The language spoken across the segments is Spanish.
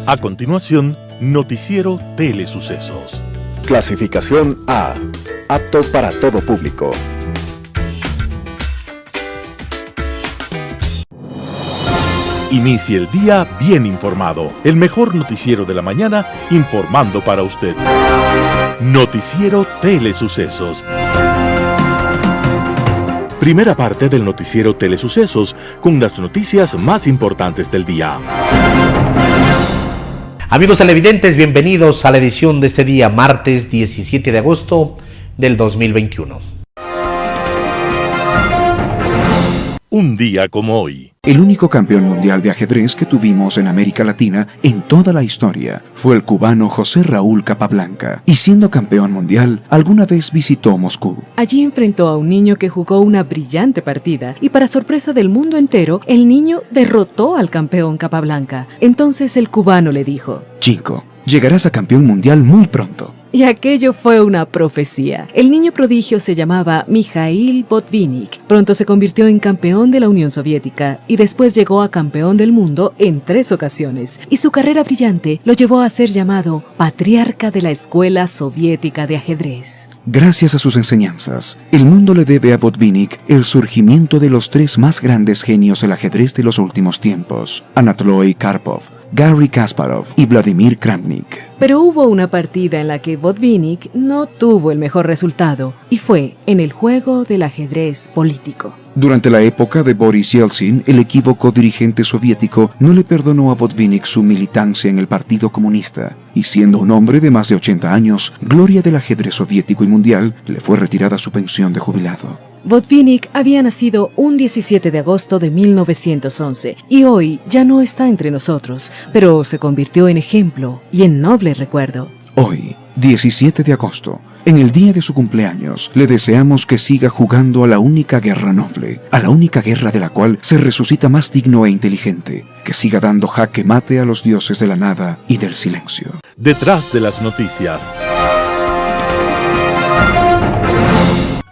A continuación, Noticiero Telesucesos. Clasificación A. Apto para todo público. Inicie el día bien informado. El mejor noticiero de la mañana informando para usted. Noticiero Telesucesos. Primera parte del noticiero Telesucesos con las noticias más importantes del día. Amigos televidentes, bienvenidos a la edición de este día, martes 17 de agosto del 2021. Un día como hoy. El único campeón mundial de ajedrez que tuvimos en América Latina en toda la historia fue el cubano José Raúl Capablanca, y siendo campeón mundial, alguna vez visitó Moscú. Allí enfrentó a un niño que jugó una brillante partida y para sorpresa del mundo entero, el niño derrotó al campeón Capablanca. Entonces el cubano le dijo: Chico, llegarás a campeón mundial muy pronto. Y aquello fue una profecía. El niño prodigio se llamaba Mikhail Botvinnik. Pronto se convirtió en campeón de la Unión Soviética y después llegó a campeón del mundo en 3 ocasiones. Y su carrera brillante lo llevó a ser llamado patriarca de la Escuela Soviética de Ajedrez. Gracias a sus enseñanzas, el mundo le debe a Botvinnik el surgimiento de los 3 más grandes genios del ajedrez de los últimos tiempos: Anatoly Karpov, Garry Kasparov y Vladimir Kramnik. Pero hubo una partida en la que Botvinnik no tuvo el mejor resultado, y fue en el juego del ajedrez político. Durante la época de Boris Yeltsin, el equívoco dirigente soviético no le perdonó a Botvinnik su militancia en el Partido Comunista, y siendo un hombre de más de 80 años, gloria del ajedrez soviético y mundial, le fue retirada su pensión de jubilado. Botvinnik había nacido un 17 de agosto de 1911 y hoy ya no está entre nosotros, pero se convirtió en ejemplo y en noble recuerdo. Hoy, 17 de agosto, en el día de su cumpleaños, le deseamos que siga jugando a la única guerra noble, a la única guerra de la cual se resucita más digno e inteligente, que siga dando jaque mate a los dioses de la nada y del silencio. Detrás de las noticias.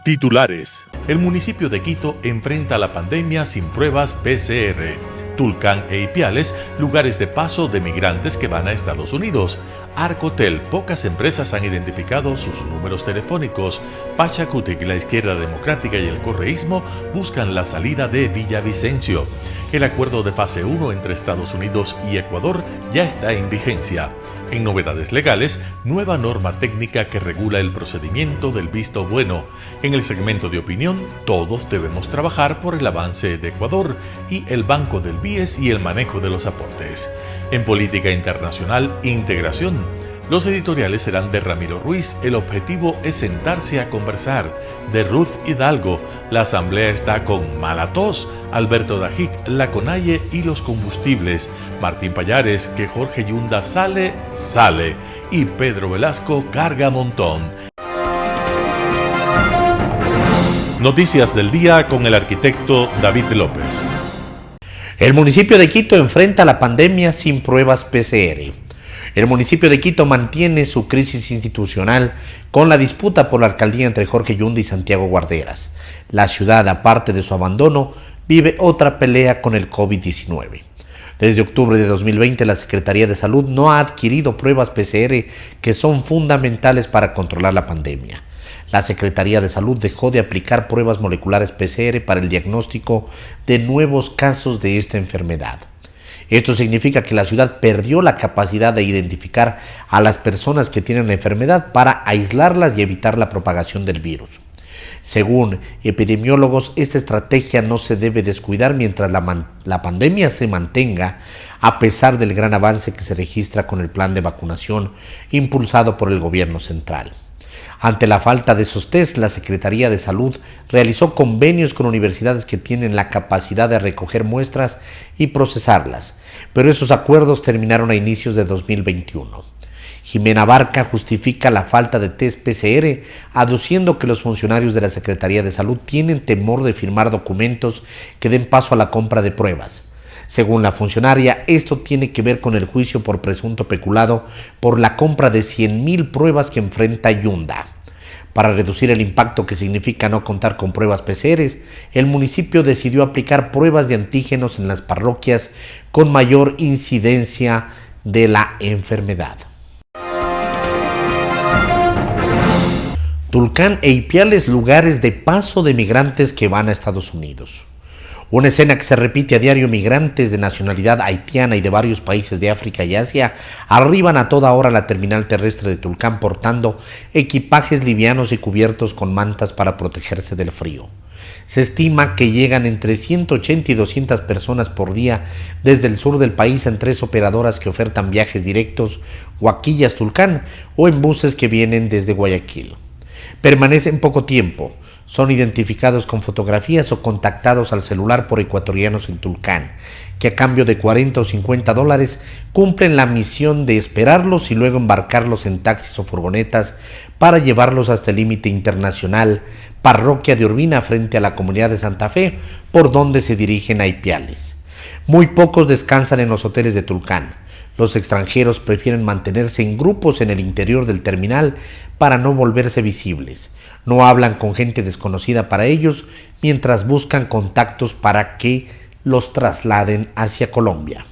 Titulares. El municipio de Quito enfrenta la pandemia sin pruebas PCR. Tulcán e Ipiales, lugares de paso de migrantes que van a Estados Unidos. Arcotel, pocas empresas han identificado sus números telefónicos. Pachacutic, la izquierda democrática y el correísmo buscan la salida de Villavicencio. El acuerdo de fase 1 entre Estados Unidos y Ecuador ya está en vigencia. En novedades legales, nueva norma técnica que regula el procedimiento del visto bueno. En el segmento de opinión, todos debemos trabajar por el avance de Ecuador y el Banco del BIES y el manejo de los aportes. En política internacional, integración. Los editoriales serán de Ramiro Ruiz. El objetivo es sentarse a conversar. De Ruth Hidalgo. La asamblea está con mala tos. Alberto Dajic, la CONAIE y los combustibles. Martín Payares, que Jorge Yunda sale. Y Pedro Velasco carga montón. Noticias del día con el arquitecto David López. El municipio de Quito enfrenta la pandemia sin pruebas PCR. El municipio de Quito mantiene su crisis institucional con la disputa por la alcaldía entre Jorge Yunda y Santiago Guarderas. La ciudad, aparte de su abandono, vive otra pelea con el COVID-19. Desde octubre de 2020, la Secretaría de Salud no ha adquirido pruebas PCR que son fundamentales para controlar la pandemia. La Secretaría de Salud dejó de aplicar pruebas moleculares PCR para el diagnóstico de nuevos casos de esta enfermedad. Esto significa que la ciudad perdió la capacidad de identificar a las personas que tienen la enfermedad para aislarlas y evitar la propagación del virus. Según epidemiólogos, esta estrategia no se debe descuidar mientras la pandemia se mantenga, a pesar del gran avance que se registra con el plan de vacunación impulsado por el gobierno central. Ante la falta de esos test, la Secretaría de Salud realizó convenios con universidades que tienen la capacidad de recoger muestras y procesarlas, pero esos acuerdos terminaron a inicios de 2021. Jimena Barca justifica la falta de test PCR, aduciendo que los funcionarios de la Secretaría de Salud tienen temor de firmar documentos que den paso a la compra de pruebas. Según la funcionaria, esto tiene que ver con el juicio por presunto peculado por la compra de 100,000 pruebas que enfrenta Yunda. Para reducir el impacto que significa no contar con pruebas PCR, el municipio decidió aplicar pruebas de antígenos en las parroquias con mayor incidencia de la enfermedad. Tulcán e Ipiales, lugares de paso de migrantes que van a Estados Unidos. Una escena que se repite a diario: migrantes de nacionalidad haitiana y de varios países de África y Asia arriban a toda hora a la terminal terrestre de Tulcán portando equipajes livianos y cubiertos con mantas para protegerse del frío. Se estima que llegan entre 180 y 200 personas por día desde el sur del país en 3 operadoras que ofertan viajes directos Huaquillas-Tulcán o en buses que vienen desde Guayaquil. Permanecen poco tiempo. Son identificados con fotografías o contactados al celular por ecuatorianos en Tulcán, que a cambio de $40 o $50 cumplen la misión de esperarlos y luego embarcarlos en taxis o furgonetas para llevarlos hasta el límite internacional, parroquia de Urbina, frente a la comunidad de Santa Fe, por donde se dirigen a Ipiales. Muy pocos descansan en los hoteles de Tulcán. Los extranjeros prefieren mantenerse en grupos en el interior del terminal para no volverse visibles. No hablan con gente desconocida para ellos mientras buscan contactos para que los trasladen hacia Colombia.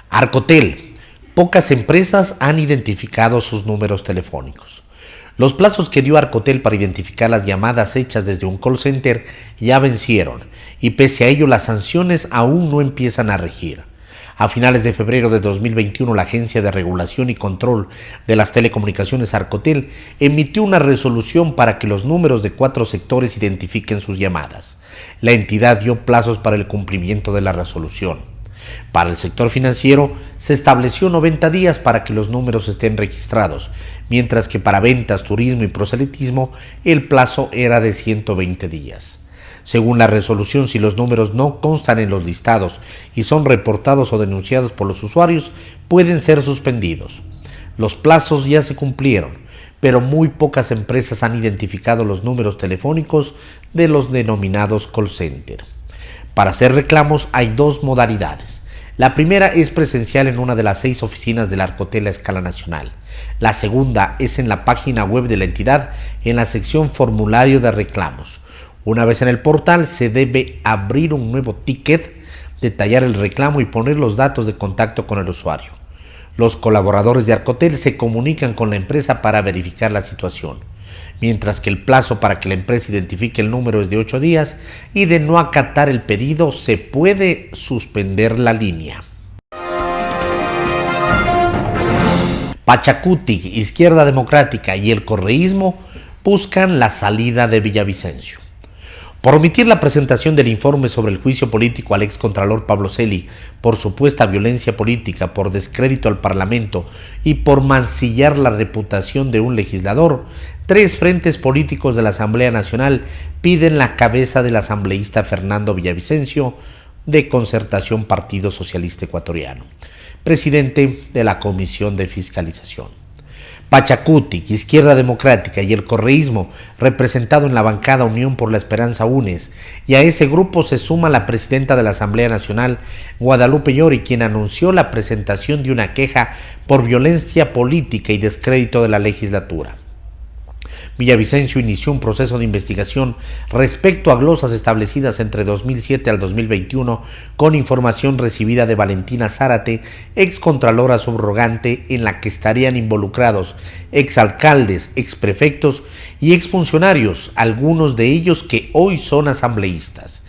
Arcotel. Pocas empresas han identificado sus números telefónicos. Los plazos que dio Arcotel para identificar las llamadas hechas desde un call center ya vencieron y pese a ello las sanciones aún no empiezan a regir. A finales de febrero de 2021, la Agencia de Regulación y Control de las Telecomunicaciones Arcotel emitió una resolución para que los números de 4 sectores identifiquen sus llamadas. La entidad dio plazos para el cumplimiento de la resolución. Para el sector financiero se estableció 90 días para que los números estén registrados, mientras que para ventas, turismo y proselitismo el plazo era de 120 días. Según la resolución, si los números no constan en los listados y son reportados o denunciados por los usuarios, pueden ser suspendidos. Los plazos ya se cumplieron, pero muy pocas empresas han identificado los números telefónicos de los denominados call centers. Para hacer reclamos hay 2 modalidades. La primera es presencial en una de las 6 oficinas del Arcotel a escala nacional. La segunda es en la página web de la entidad en la sección formulario de reclamos. Una vez en el portal se debe abrir un nuevo ticket, detallar el reclamo y poner los datos de contacto con el usuario. Los colaboradores de Arcotel se comunican con la empresa para verificar la situación, mientras que el plazo para que la empresa identifique el número es de 8 días y de no acatar el pedido se puede suspender la línea. Pachacuti, Izquierda Democrática y el correísmo buscan la salida de Villavicencio. Por omitir la presentación del informe sobre el juicio político al excontralor Pablo Celi por supuesta violencia política, por descrédito al Parlamento y por mancillar la reputación de un legislador, 3 frentes políticos de la Asamblea Nacional piden la cabeza del asambleísta Fernando Villavicencio, de Concertación Partido Socialista Ecuatoriano, presidente de la Comisión de Fiscalización. Pachacuti, Izquierda Democrática y el correísmo, representado en la bancada Unión por la Esperanza UNES, y a ese grupo se suma la presidenta de la Asamblea Nacional, Guadalupe Llori, quien anunció la presentación de una queja por violencia política y descrédito de la legislatura. Villavicencio inició un proceso de investigación respecto a glosas establecidas entre 2007 al 2021 con información recibida de Valentina Zárate, excontralora subrogante, en la que estarían involucrados exalcaldes, exprefectos y exfuncionarios, algunos de ellos que hoy son asambleístas.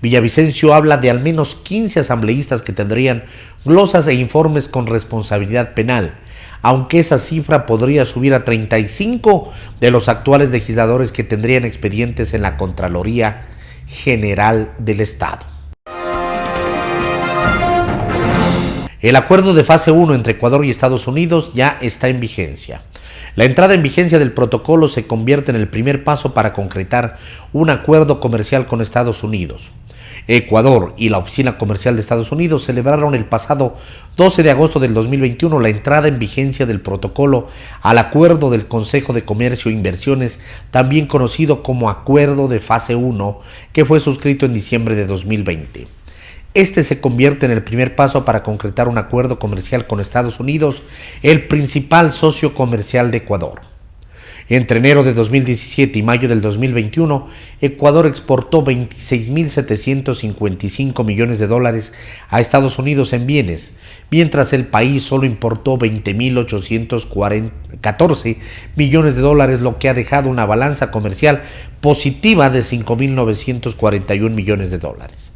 Villavicencio habla de al menos 15 asambleístas que tendrían glosas e informes con responsabilidad penal, aunque esa cifra podría subir a 35 de los actuales legisladores que tendrían expedientes en la Contraloría General del Estado. El acuerdo de fase 1 entre Ecuador y Estados Unidos ya está en vigencia. La entrada en vigencia del protocolo se convierte en el primer paso para concretar un acuerdo comercial con Estados Unidos. Ecuador y la Oficina Comercial de Estados Unidos celebraron el pasado 12 de agosto del 2021 la entrada en vigencia del protocolo al Acuerdo del Consejo de Comercio e Inversiones, también conocido como Acuerdo de Fase 1, que fue suscrito en diciembre de 2020. Este se convierte en el primer paso para concretar un acuerdo comercial con Estados Unidos, el principal socio comercial de Ecuador. Entre enero de 2017 y mayo del 2021, Ecuador exportó 26.755 millones de dólares a Estados Unidos en bienes, mientras el país solo importó 20.814 millones de dólares, lo que ha dejado una balanza comercial positiva de 5.941 millones de dólares.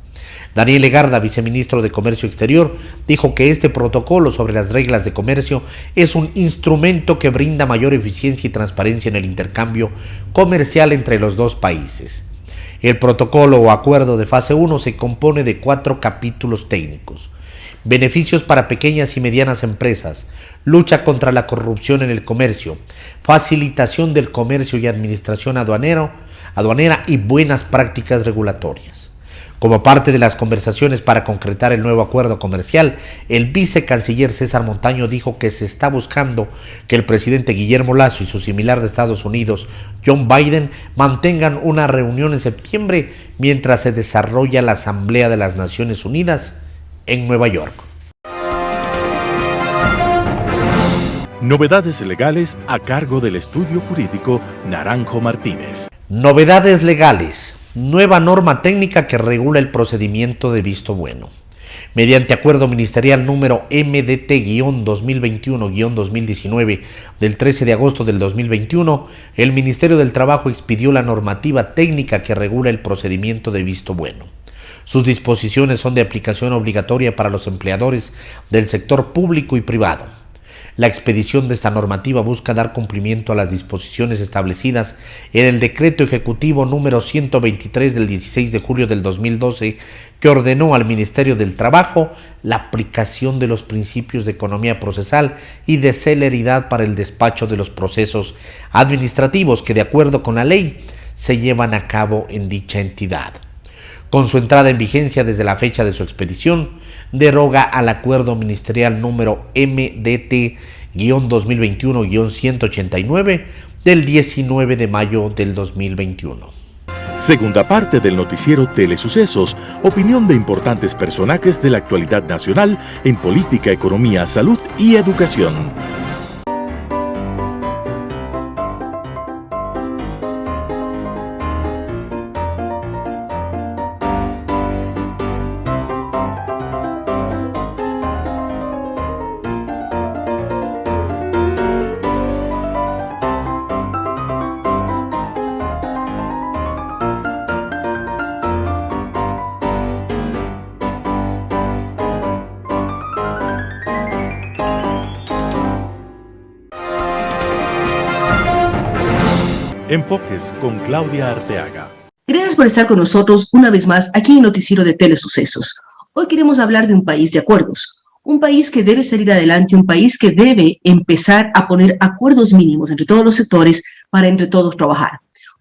Daniel Legarda, viceministro de Comercio Exterior, dijo que este protocolo sobre las reglas de comercio es un instrumento que brinda mayor eficiencia y transparencia en el intercambio comercial entre los dos países. El protocolo o acuerdo de fase 1 se compone de 4 capítulos técnicos: beneficios para pequeñas y medianas empresas, lucha contra la corrupción en el comercio, facilitación del comercio y administración aduanera y buenas prácticas regulatorias. Como parte de las conversaciones para concretar el nuevo acuerdo comercial, el vicecanciller César Montaño dijo que se está buscando que el presidente Guillermo Lasso y su similar de Estados Unidos, John Biden, mantengan una reunión en septiembre mientras se desarrolla la Asamblea de las Naciones Unidas en Nueva York. Novedades legales a cargo del estudio jurídico Naranjo Martínez. Novedades legales. Nueva norma técnica que regula el procedimiento de visto bueno. Mediante acuerdo ministerial número MDT-2021-2019 del 13 de agosto del 2021, el Ministerio del Trabajo expidió la normativa técnica que regula el procedimiento de visto bueno. Sus disposiciones son de aplicación obligatoria para los empleadores del sector público y privado. La expedición de esta normativa busca dar cumplimiento a las disposiciones establecidas en el Decreto Ejecutivo número 123 del 16 de julio del 2012, que ordenó al Ministerio del Trabajo la aplicación de los principios de economía procesal y de celeridad para el despacho de los procesos administrativos que, de acuerdo con la ley, se llevan a cabo en dicha entidad. Con su entrada en vigencia desde la fecha de su expedición, deroga al acuerdo ministerial número MDT-2021-189 del 19 de mayo del 2021. Segunda parte del noticiero Telesucesos, opinión de importantes personajes de la actualidad nacional en política, economía, salud y educación. Enfoques con Claudia Arteaga. Gracias por estar con nosotros una vez más aquí en Noticiero de Telesucesos. Hoy queremos hablar de un país de acuerdos, un país que debe salir adelante, un país que debe empezar a poner acuerdos mínimos entre todos los sectores para entre todos trabajar.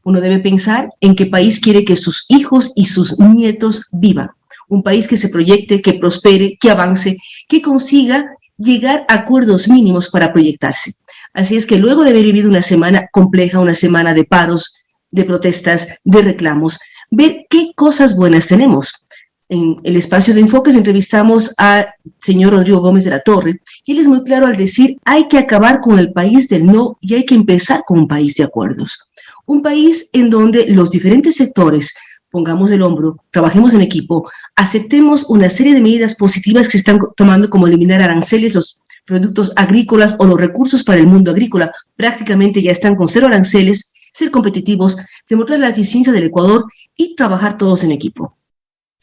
Uno debe pensar en qué país quiere que sus hijos y sus nietos vivan. Un país que se proyecte, que prospere, que avance, que consiga llegar a acuerdos mínimos para proyectarse. Así es que luego de haber vivido una semana compleja, una semana de paros, de protestas, de reclamos, ver qué cosas buenas tenemos. En el espacio de enfoques entrevistamos al señor Rodrigo Gómez de la Torre y él es muy claro al decir: hay que acabar con el país del no y hay que empezar con un país de acuerdos. Un país en donde los diferentes sectores pongamos el hombro, trabajemos en equipo, aceptemos una serie de medidas positivas que se están tomando, como eliminar aranceles, los productos agrícolas o los recursos para el mundo agrícola prácticamente ya están con 0 aranceles, ser competitivos, demostrar la eficiencia del Ecuador y trabajar todos en equipo.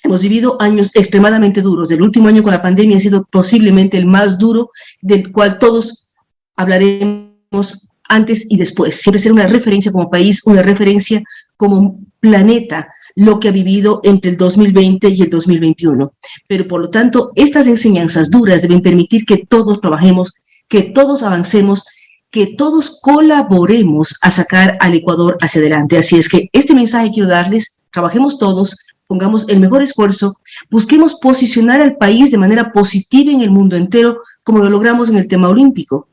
Hemos vivido años extremadamente duros. El último año con la pandemia ha sido posiblemente el más duro, del cual todos hablaremos antes y después. Siempre será una referencia como país, una referencia como planeta, lo que ha vivido entre el 2020 y el 2021. Pero por lo tanto, estas enseñanzas duras deben permitir que todos trabajemos, que todos avancemos, que todos colaboremos a sacar al Ecuador hacia adelante. Así es que este mensaje quiero darles: trabajemos todos, pongamos el mejor esfuerzo, busquemos posicionar al país de manera positiva en el mundo entero, como lo logramos en el tema olímpico.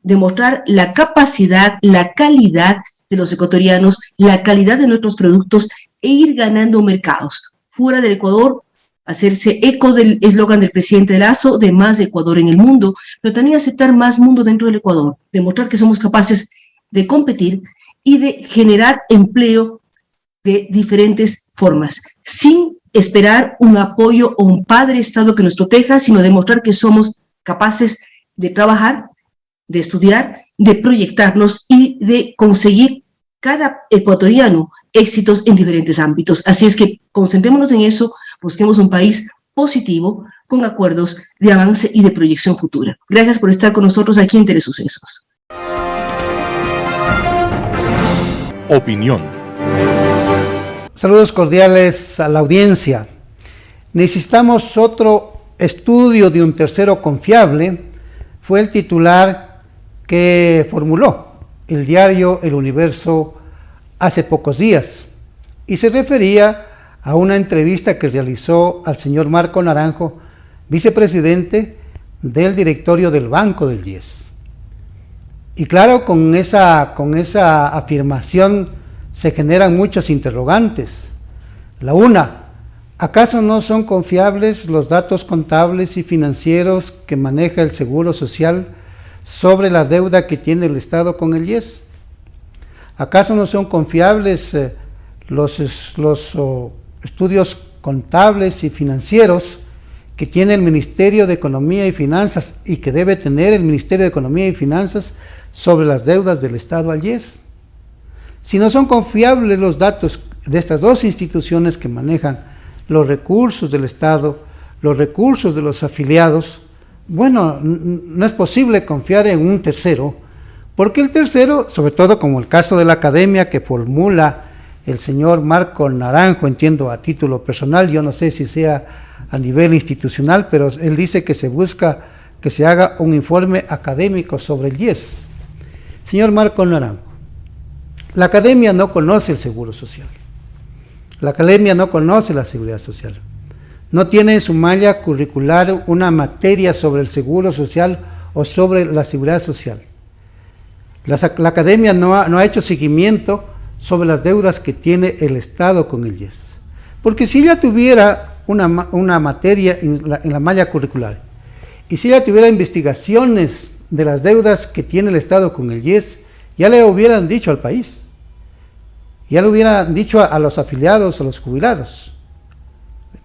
Demostrar la capacidad, la calidad de los ecuatorianos, la calidad de nuestros productos e ir ganando mercados. Fuera del Ecuador, hacerse eco del eslogan del presidente Lasso de más Ecuador en el mundo, pero también aceptar más mundo dentro del Ecuador, demostrar que somos capaces de competir y de generar empleo de diferentes formas, sin esperar un apoyo o un padre Estado que nos proteja, sino demostrar que somos capaces de trabajar, de estudiar, de proyectarnos y de conseguir cada ecuatoriano éxitos en diferentes ámbitos. Así es que concentrémonos en eso, busquemos un país positivo, con acuerdos de avance y de proyección futura. Gracias por estar con nosotros aquí en Telesucesos. Opinión. Saludos cordiales a la audiencia. Necesitamos otro estudio de un tercero confiable, fue el titular que formuló el diario El Universo hace pocos días, y se refería a una entrevista que realizó al señor Marco Naranjo, vicepresidente del directorio del Banco del 10. Y claro, con esa afirmación se generan muchos interrogantes. La una, ¿acaso no son confiables los datos contables y financieros que maneja el Seguro Social sobre la deuda que tiene el Estado con el IES? ¿Acaso no son confiables los estudios contables y financieros que tiene el Ministerio de Economía y Finanzas y que debe tener el Ministerio de Economía y Finanzas sobre las deudas del Estado al IES? Si no son confiables los datos de estas dos instituciones que manejan los recursos del Estado, los recursos de los afiliados, bueno, no es posible confiar en un tercero, porque el tercero, sobre todo como el caso de la academia que formula el señor Marco Naranjo, entiendo a título personal, yo no sé si sea a nivel institucional, pero él dice que se busca que se haga un informe académico sobre el IES. Señor Marco Naranjo, la academia no conoce el Seguro Social, la academia no conoce la Seguridad Social, no tiene en su malla curricular una materia sobre el Seguro Social o sobre la Seguridad Social. La academia no ha hecho seguimiento sobre las deudas que tiene el Estado con el IES. Porque si ella tuviera una materia en la malla curricular y si ella tuviera investigaciones de las deudas que tiene el Estado con el IES, ya le hubieran dicho al país, ya le hubieran dicho a los afiliados, a los jubilados.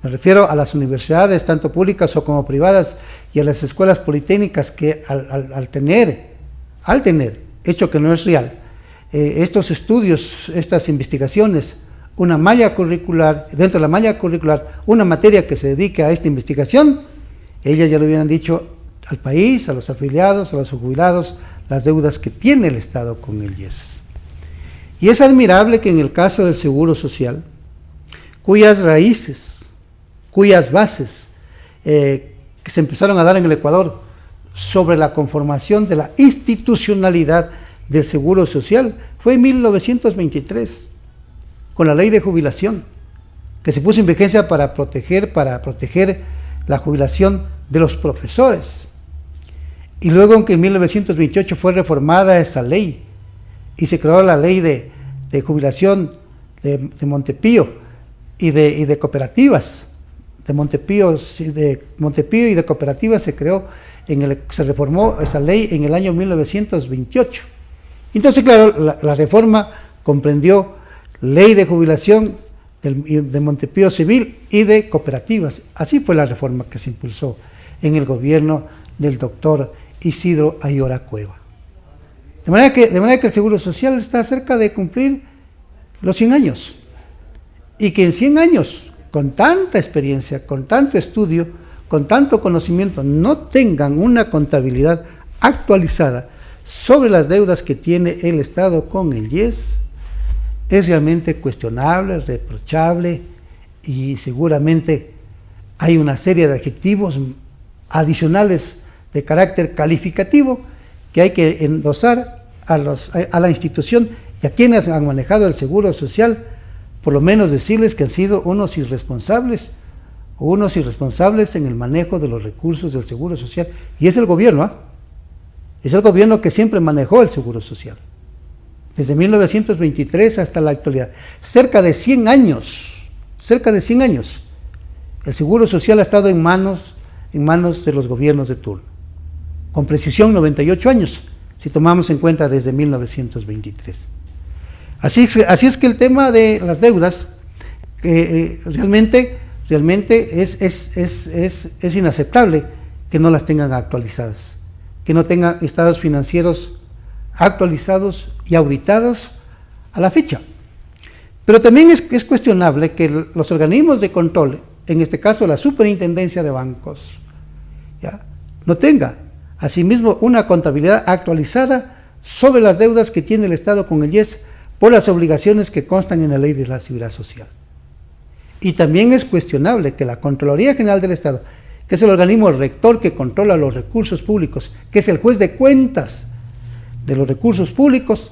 Me refiero a las universidades, tanto públicas o como privadas, y a las escuelas politécnicas que al tener, hecho que no es real, estos estudios, estas investigaciones, una malla curricular, dentro de la malla curricular, una materia que se dedique a esta investigación, ellas ya le hubieran dicho al país, a los afiliados, a los jubilados, las deudas que tiene el Estado con el IES. Y es admirable que en el caso del Seguro Social, cuyas raíces, cuyas bases que se empezaron a dar en el Ecuador sobre la conformación de la institucionalidad del Seguro Social, fue en 1923, con la ley de jubilación, que se puso en vigencia para proteger la jubilación de los profesores. Y luego, aunque en 1928 fue reformada esa ley y se creó la ley de jubilación de Montepío y de cooperativas, de Montepío y de cooperativas se reformó esa ley en el año 1928. Entonces, claro, la reforma comprendió ley de jubilación de Montepío Civil y de cooperativas. Así fue la reforma que se impulsó en el gobierno del doctor Isidro Ayora Cueva. De manera que el Seguro Social está cerca de cumplir los 100 años. Y que en 100 años, con tanta experiencia, con tanto estudio, con tanto conocimiento, no tengan una contabilidad actualizada sobre las deudas que tiene el Estado con el IES, es realmente cuestionable, reprochable, y seguramente hay una serie de adjetivos adicionales de carácter calificativo que hay que endosar a la institución y a quienes han manejado el Seguro Social, por lo menos decirles que han sido unos irresponsables en el manejo de los recursos del Seguro Social. Y es el gobierno, es el gobierno que siempre manejó el Seguro Social, desde 1923 hasta la actualidad. Cerca de 100 años, el Seguro Social ha estado en manos de los gobiernos de turno. Con precisión 98 años, si tomamos en cuenta desde 1923. Así es que el tema de las deudas realmente es inaceptable que no las tengan actualizadas, que no tengan estados financieros actualizados y auditados a la fecha. Pero también es cuestionable que los organismos de control, en este caso la Superintendencia de Bancos, ¿ya?, no tenga asimismo una contabilidad actualizada sobre las deudas que tiene el Estado con el IES por las obligaciones que constan en la Ley de la Seguridad Social. Y también es cuestionable que la Contraloría General del Estado, que es el organismo rector que controla los recursos públicos, que es el juez de cuentas de los recursos públicos,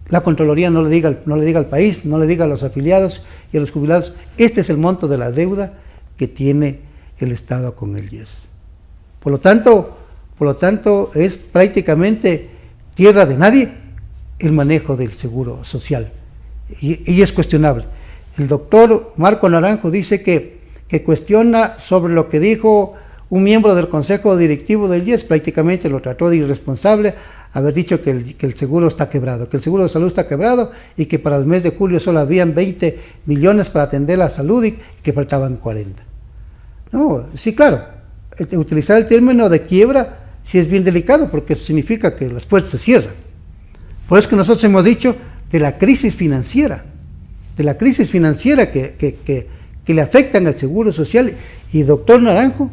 la Contraloría no le diga al país, no le diga a los afiliados y a los jubilados, este es el monto de la deuda que tiene el Estado con el IES. Por lo tanto, es prácticamente tierra de nadie el manejo del seguro social. Y es cuestionable. El doctor Marco Naranjo dice que cuestiona sobre lo que dijo un miembro del Consejo Directivo del IES, prácticamente lo trató de irresponsable, haber dicho que el seguro está quebrado, que el seguro de salud está quebrado y que para el mes de julio solo habían 20 millones para atender la salud y que faltaban 40. No, sí, claro. Utilizar el término de quiebra sí es bien delicado porque eso significa que las puertas se cierran. Por eso es que nosotros hemos dicho de la crisis financiera que le afectan al seguro social. Y doctor Naranjo,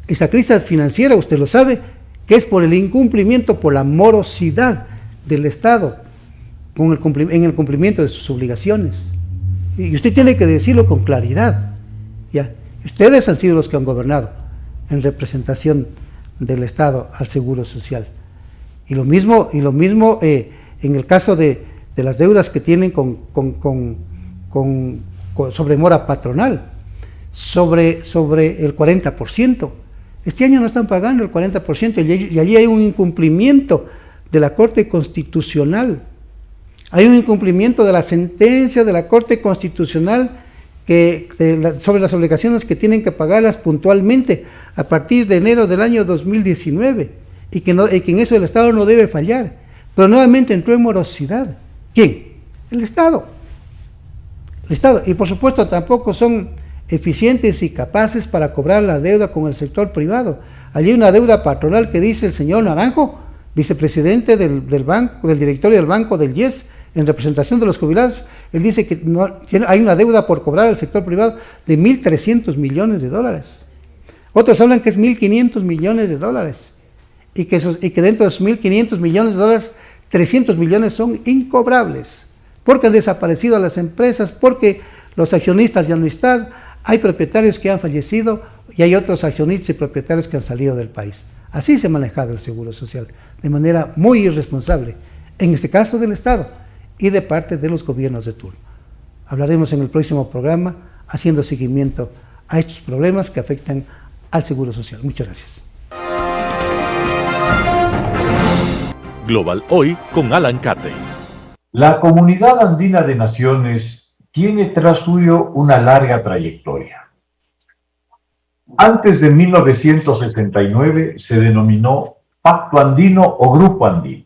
esa crisis financiera, usted lo sabe, que es por el incumplimiento, por la morosidad del Estado en el cumplimiento de sus obligaciones. Y usted tiene que decirlo con claridad, ¿ya? Ustedes han sido los que han gobernado en representación del Estado al Seguro Social. Y lo mismo en el caso de las deudas que tienen sobre mora patronal, sobre el 40%. Este año no están pagando el 40% y allí hay un incumplimiento de la Corte Constitucional. Hay un incumplimiento de la sentencia de la Corte Constitucional sobre las obligaciones que tienen que pagarlas puntualmente a partir de enero del año 2019 y que en eso el Estado no debe fallar. Pero nuevamente entró en morosidad. ¿Quién? El Estado. El Estado. Y por supuesto tampoco son eficientes y capaces para cobrar la deuda con el sector privado. Allí hay una deuda patronal que dice el señor Naranjo, vicepresidente del directorio del Banco del IES, en representación de los jubilados. Él dice que hay una deuda por cobrar al sector privado de 1.300 millones de dólares. Otros hablan que es 1.500 millones de dólares. Y que dentro de esos 1.500 millones de dólares, 300 millones son incobrables. Porque han desaparecido las empresas, porque los accionistas ya no están, hay propietarios que han fallecido y hay otros accionistas y propietarios que han salido del país. Así se ha manejado el seguro social, de manera muy irresponsable, en este caso del Estado y de parte de los gobiernos de turno. Hablaremos en el próximo programa haciendo seguimiento a estos problemas que afectan al seguro social. Muchas gracias. Global Hoy con Alan Carney. La Comunidad Andina de Naciones tiene tras suyo una larga trayectoria. Antes de 1969 se denominó Pacto Andino o Grupo Andino.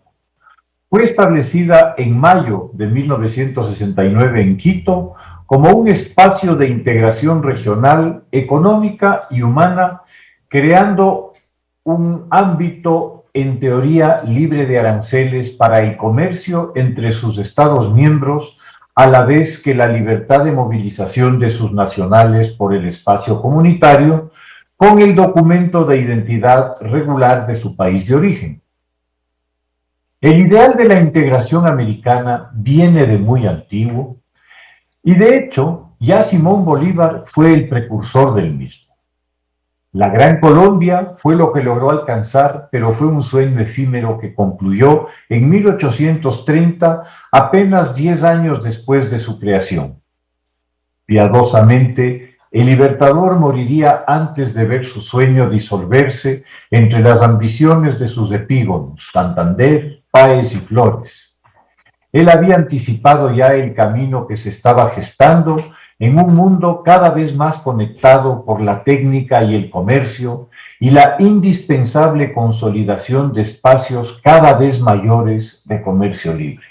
Fue establecida en mayo de 1969 en Quito como un espacio de integración regional, económica y humana, creando un ámbito en teoría libre de aranceles para el comercio entre sus Estados miembros, a la vez que la libertad de movilización de sus nacionales por el espacio comunitario, con el documento de identidad regular de su país de origen. El ideal de la integración americana viene de muy antiguo, y de hecho, ya Simón Bolívar fue el precursor del mismo. La Gran Colombia fue lo que logró alcanzar, pero fue un sueño efímero que concluyó en 1830, apenas 10 años después de su creación. Piadosamente, el libertador moriría antes de ver su sueño disolverse entre las ambiciones de sus epígonos, Santander, Páez y Flores. Él había anticipado ya el camino que se estaba gestando en un mundo cada vez más conectado por la técnica y el comercio y la indispensable consolidación de espacios cada vez mayores de comercio libre.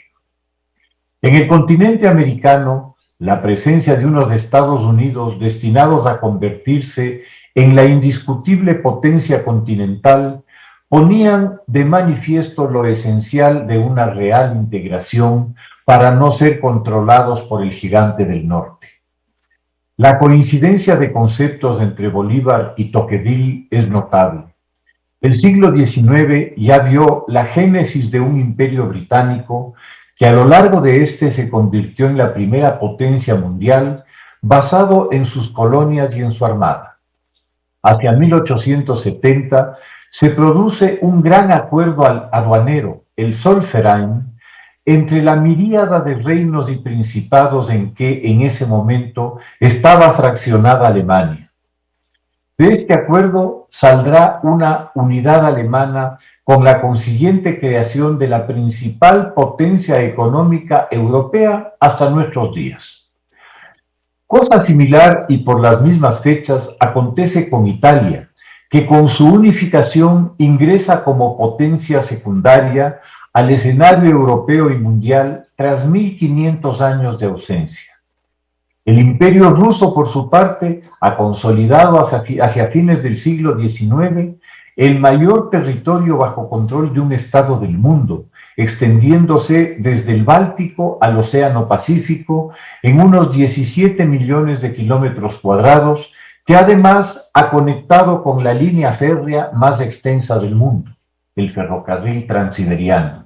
En el continente americano, la presencia de unos Estados Unidos destinados a convertirse en la indiscutible potencia continental ponían de manifiesto lo esencial de una real integración para no ser controlados por el gigante del norte. La coincidencia de conceptos entre Bolívar y Tocqueville es notable. El siglo XIX ya vio la génesis de un imperio británico que a lo largo de este se convirtió en la primera potencia mundial basado en sus colonias y en su armada. Hacia 1870 se produce un gran acuerdo aduanero, el Zollverein, entre la miríada de reinos y principados en que en ese momento estaba fraccionada Alemania. De este acuerdo saldrá una unidad alemana con la consiguiente creación de la principal potencia económica europea hasta nuestros días. Cosa similar y por las mismas fechas acontece con Italia, que con su unificación ingresa como potencia secundaria al escenario europeo y mundial tras 1500 años de ausencia. El Imperio ruso, por su parte, ha consolidado hacia fines del siglo XIX el mayor territorio bajo control de un Estado del mundo, extendiéndose desde el Báltico al Océano Pacífico en unos 17 millones de kilómetros cuadrados, que además ha conectado con la línea férrea más extensa del mundo, el ferrocarril transiberiano.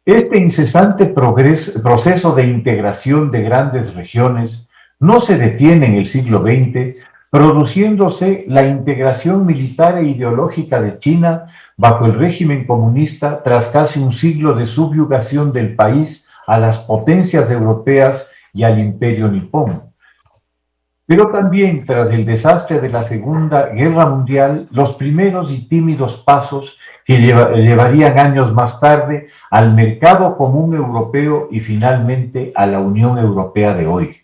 Este incesante proceso de integración de grandes regiones no se detiene en el siglo XX, produciéndose la integración militar e ideológica de China bajo el régimen comunista tras casi un siglo de subyugación del país a las potencias europeas y al imperio nipón. Pero también tras el desastre de la Segunda Guerra Mundial, los primeros y tímidos pasos que llevarían años más tarde al mercado común europeo y finalmente a la Unión Europea de hoy.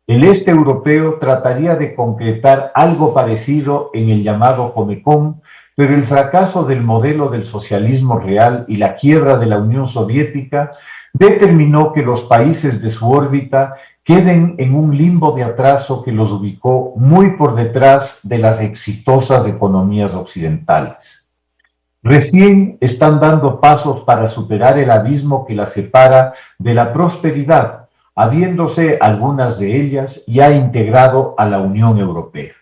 El este europeo trataría de concretar algo parecido en el llamado Comecon, pero el fracaso del modelo del socialismo real y la quiebra de la Unión Soviética determinó que los países de su órbita queden en un limbo de atraso que los ubicó muy por detrás de las exitosas economías occidentales. Recién están dando pasos para superar el abismo que las separa de la prosperidad, habiéndose algunas de ellas ya integrado a la Unión Europea.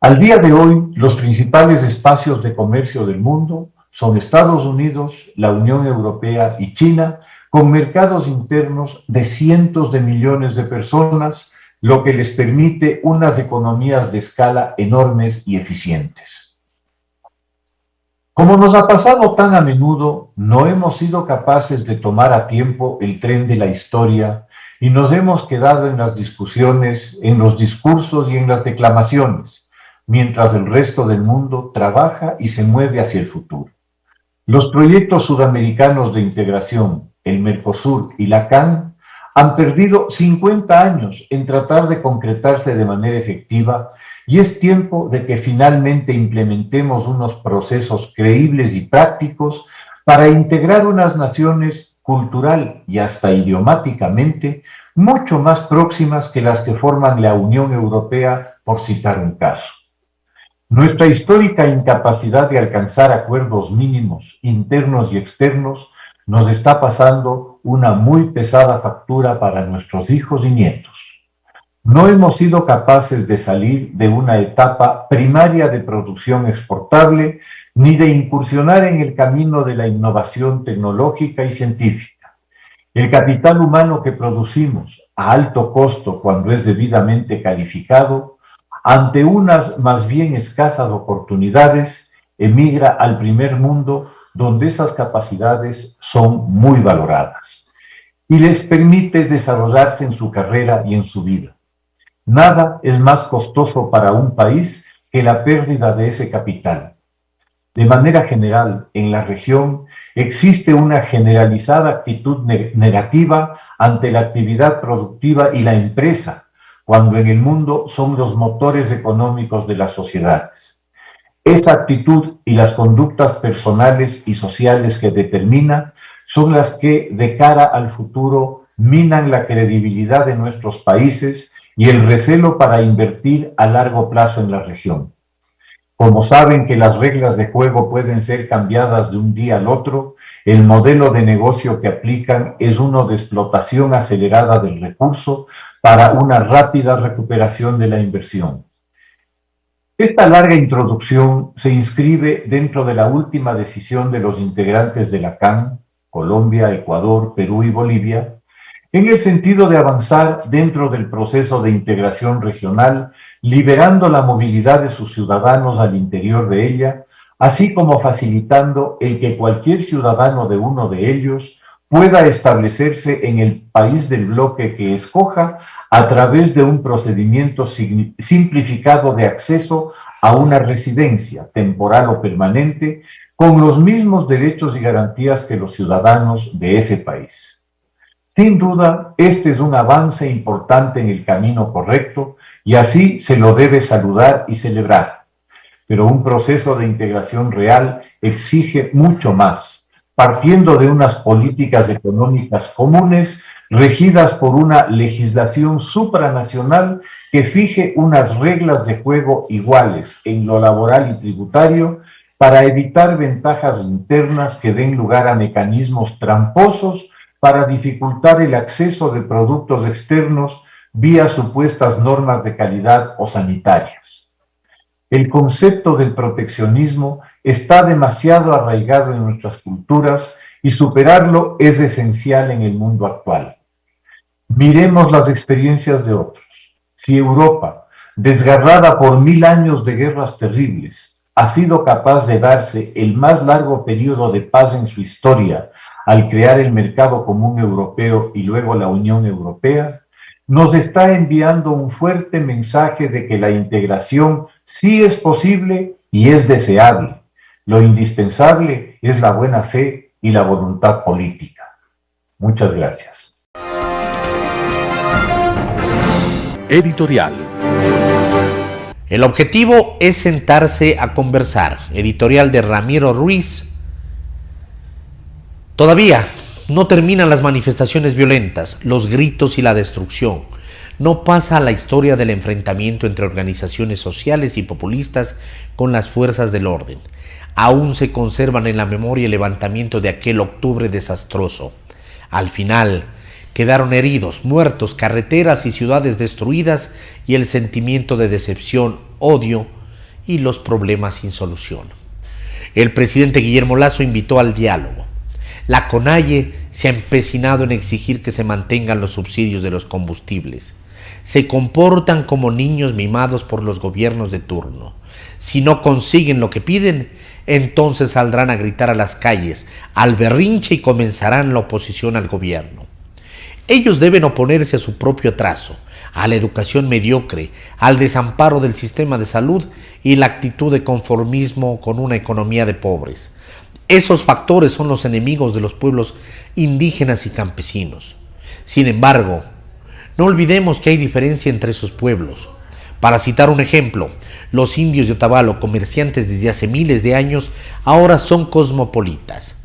Al día de hoy, los principales espacios de comercio del mundo son Estados Unidos, la Unión Europea y China, con mercados internos de cientos de millones de personas, lo que les permite unas economías de escala enormes y eficientes. Como nos ha pasado tan a menudo, no hemos sido capaces de tomar a tiempo el tren de la historia y nos hemos quedado en las discusiones, en los discursos y en las declamaciones, mientras el resto del mundo trabaja y se mueve hacia el futuro. Los proyectos sudamericanos de integración, el Mercosur y la CAN, han perdido 50 años en tratar de concretarse de manera efectiva y es tiempo de que finalmente implementemos unos procesos creíbles y prácticos para integrar unas naciones cultural y hasta idiomáticamente mucho más próximas que las que forman la Unión Europea, por citar un caso. Nuestra histórica incapacidad de alcanzar acuerdos mínimos internos y externos nos está pasando una muy pesada factura para nuestros hijos y nietos. No hemos sido capaces de salir de una etapa primaria de producción exportable ni de incursionar en el camino de la innovación tecnológica y científica. El capital humano que producimos a alto costo cuando es debidamente calificado, ante unas más bien escasas oportunidades, emigra al primer mundo donde esas capacidades son muy valoradas y les permite desarrollarse en su carrera y en su vida. Nada es más costoso para un país que la pérdida de ese capital. De manera general, en la región existe una generalizada actitud negativa ante la actividad productiva y la empresa, cuando en el mundo son los motores económicos de las sociedades. Esa actitud y las conductas personales y sociales que determina son las que, de cara al futuro, minan la credibilidad de nuestros países y el recelo para invertir a largo plazo en la región. Como saben que las reglas de juego pueden ser cambiadas de un día al otro, el modelo de negocio que aplican es uno de explotación acelerada del recurso para una rápida recuperación de la inversión. Esta larga introducción se inscribe dentro de la última decisión de los integrantes de la CAN, Colombia, Ecuador, Perú y Bolivia, en el sentido de avanzar dentro del proceso de integración regional, liberando la movilidad de sus ciudadanos al interior de ella, así como facilitando el que cualquier ciudadano de uno de ellos pueda establecerse en el país del bloque que escoja a través de un procedimiento simplificado de acceso a una residencia temporal o permanente con los mismos derechos y garantías que los ciudadanos de ese país. Sin duda, este es un avance importante en el camino correcto y así se lo debe saludar y celebrar. Pero un proceso de integración real exige mucho más, partiendo de unas políticas económicas comunes regidas por una legislación supranacional que fije unas reglas de juego iguales en lo laboral y tributario para evitar ventajas internas que den lugar a mecanismos tramposos para dificultar el acceso de productos externos vía supuestas normas de calidad o sanitarias. El concepto del proteccionismo está demasiado arraigado en nuestras culturas y superarlo es esencial en el mundo actual. Miremos las experiencias de otros. Si Europa, desgarrada por 1000 años de guerras terribles, ha sido capaz de darse el más largo periodo de paz en su historia al crear el mercado común europeo y luego la Unión Europea, nos está enviando un fuerte mensaje de que la integración sí es posible y es deseable. Lo indispensable es la buena fe y la voluntad política. Muchas gracias. Editorial. El objetivo es sentarse a conversar. Editorial de Ramiro Ruiz. Todavía no terminan las manifestaciones violentas, los gritos y la destrucción. No pasa la historia del enfrentamiento entre organizaciones sociales y populistas con las fuerzas del orden. Aún se conservan en la memoria el levantamiento de aquel octubre desastroso. Al final quedaron heridos, muertos, carreteras y ciudades destruidas y el sentimiento de decepción, odio y los problemas sin solución. El presidente Guillermo Lasso invitó al diálogo. La CONAIE se ha empecinado en exigir que se mantengan los subsidios de los combustibles. Se comportan como niños mimados por los gobiernos de turno. Si no consiguen lo que piden, entonces saldrán a gritar a las calles, al berrinche y comenzarán la oposición al gobierno. Ellos deben oponerse a su propio trazo, a la educación mediocre, al desamparo del sistema de salud y la actitud de conformismo con una economía de pobres. Esos factores son los enemigos de los pueblos indígenas y campesinos. Sin embargo, no olvidemos que hay diferencia entre esos pueblos. Para citar un ejemplo, los indios de Otavalo, comerciantes desde hace miles de años, ahora son cosmopolitas.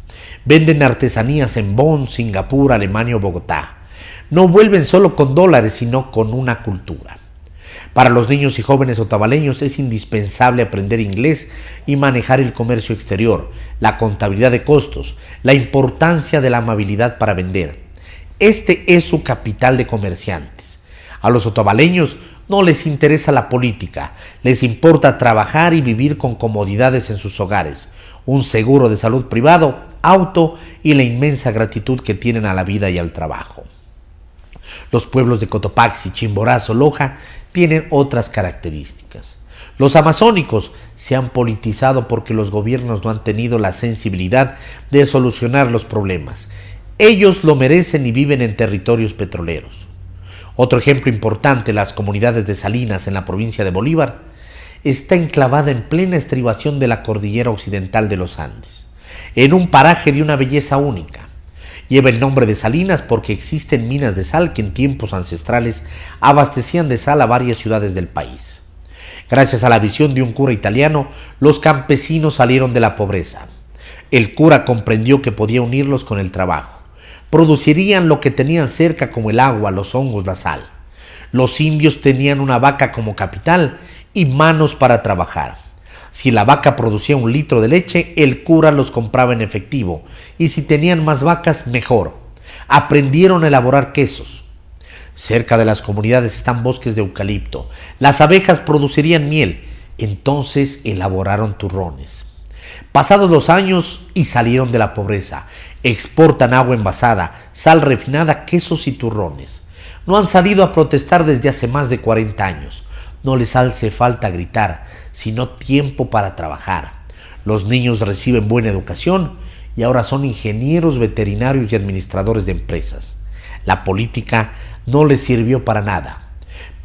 Venden artesanías en Bonn, Singapur, Alemania o Bogotá. No vuelven solo con dólares, sino con una cultura. Para los niños y jóvenes otavaleños es indispensable aprender inglés y manejar el comercio exterior, la contabilidad de costos, la importancia de la amabilidad para vender. Este es su capital de comerciantes. A los otavaleños no les interesa la política, les importa trabajar y vivir con comodidades en sus hogares, un seguro de salud privado, auto y la inmensa gratitud que tienen a la vida y al trabajo. Los pueblos de Cotopaxi, Chimborazo, Loja tienen otras características. Los amazónicos se han politizado porque los gobiernos no han tenido la sensibilidad de solucionar los problemas. Ellos lo merecen y viven en territorios petroleros. Otro ejemplo importante, las comunidades de Salinas en la provincia de Bolívar, está enclavada en plena estribación de la cordillera occidental de los Andes, en un paraje de una belleza única. Lleva el nombre de Salinas porque existen minas de sal que en tiempos ancestrales abastecían de sal a varias ciudades del país. Gracias a la visión de un cura italiano, los campesinos salieron de la pobreza. El cura comprendió que podía unirlos con el trabajo. Producirían lo que tenían cerca, como el agua, los hongos, la sal. Los indios tenían una vaca como capital y manos para trabajar. Si la vaca producía 1 litro de leche, el cura los compraba en efectivo, y si tenían más vacas, mejor. Aprendieron a elaborar quesos. Cerca de las comunidades están bosques de eucalipto. Las abejas producirían miel. Entonces elaboraron turrones. Pasados los años y salieron de la pobreza, exportan agua envasada, sal refinada, quesos y turrones. No han salido a protestar desde hace más de 40 años. No les hace falta gritar, sino tiempo para trabajar. Los niños reciben buena educación y ahora son ingenieros, veterinarios y administradores de empresas. La política no les sirvió para nada,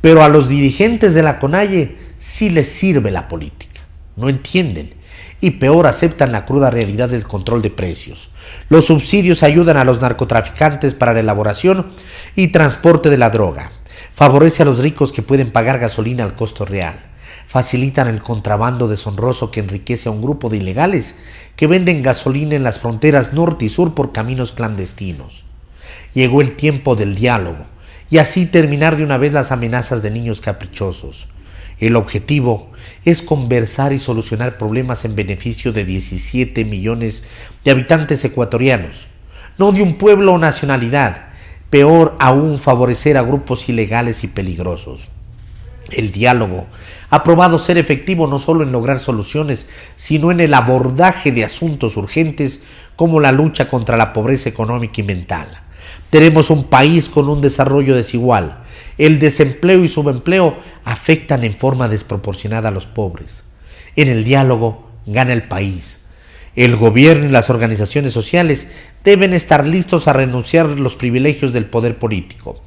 pero a los dirigentes de la CONAIE sí les sirve la política. No entienden y peor aceptan la cruda realidad del control de precios. Los subsidios ayudan a los narcotraficantes para la elaboración y transporte de la droga. Favorece a los ricos que pueden pagar gasolina al costo real. Facilitan el contrabando deshonroso que enriquece a un grupo de ilegales que venden gasolina en las fronteras norte y sur por caminos clandestinos. Llegó el tiempo del diálogo y así terminar de una vez las amenazas de niños caprichosos. El objetivo es conversar y solucionar problemas en beneficio de 17 millones de habitantes ecuatorianos, no de un pueblo o nacionalidad. Peor aún, favorecer a grupos ilegales y peligrosos. El diálogo ha probado ser efectivo no solo en lograr soluciones, sino en el abordaje de asuntos urgentes como la lucha contra la pobreza económica y mental. Tenemos un país con un desarrollo desigual. El desempleo y subempleo afectan en forma desproporcionada a los pobres. En el diálogo gana el país. El gobierno y las organizaciones sociales deben estar listos a renunciar a los privilegios del poder político.